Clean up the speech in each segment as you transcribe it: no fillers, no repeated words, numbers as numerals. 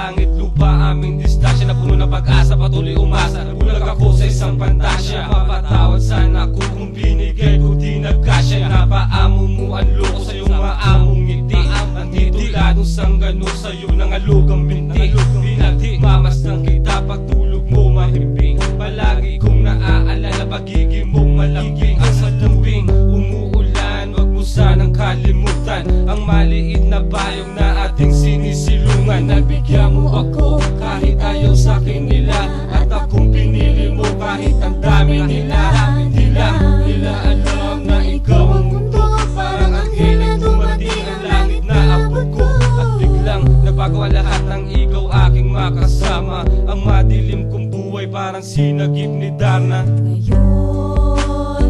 langit lupa, aming distansya na puno ng pag-asa, patuloy umasa. Nabulag ako sa isang pantasya, mapatawad sana ako kung binigay ko di nagkasya. Napaamo mo ang loko sa iyong maamong ngiti, andito ladong sanggano sa iyo ng alugang binti. Pinagmamasdan kita pagtulog mo mahimbing, palagi kong naaalala pagiging mong malambing. Ang sa tuwing umuulan, wag mo sanang kalimutan ang maliit na bayong na ating sinisilungan. Nabigyan mo ako kahit ayaw sa'kin nila, at akong pinili mo kahit ang dami nila. Hindi lang nila alam na ikaw ang mundo, parang anghel ay dumating ang langit na abot ko. At biglang nagbago ang lahat ng ikaw aking makasama. Ang madilim kong buhay parang sinagip ni Darna.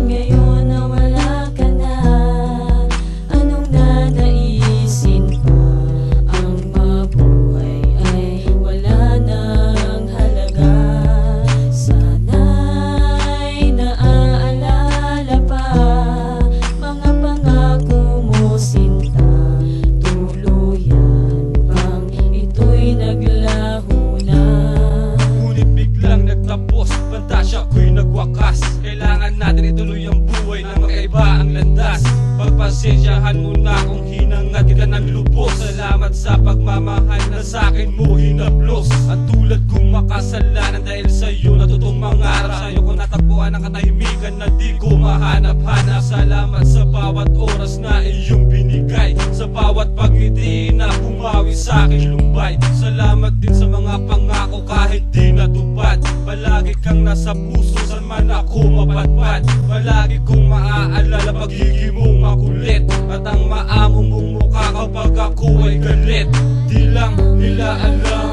Ngayon na wala ka na, anong nanaisin pa? Ang mabuhay ay wala nang halaga. Sana'y naaalala pa mga pangako mo, sinta. Tuluyan bang ito'y naglaho na? Ngunit biglang nagtapos, pantasya ko'y nagwakas. Kailangan natin ituloy ang buhay na magkaiba ang landas. Pagpasensyahan mo na kung hinangat kita ng lubos. Salamat sa pagmamahal na sa'kin mo hinaplos. At tulad kong makasalanan dahil sa'yo natutong mangarap. Sa'yo ko natagpuan ang katahimikan na di ko mahanap-hanap. Salamat sa bawat oras na iyong binigay, sa bawat pagngiti na bumawi sa'king lumbay. Salamat din sa mga pangako kahit di natupad. Palagi kang nasa puso saan man ako mapadpad. Palagi kong maaalala pagiging mong makulit, at ang maamo mong mukha kapag ako ay galit. Di lang nila alam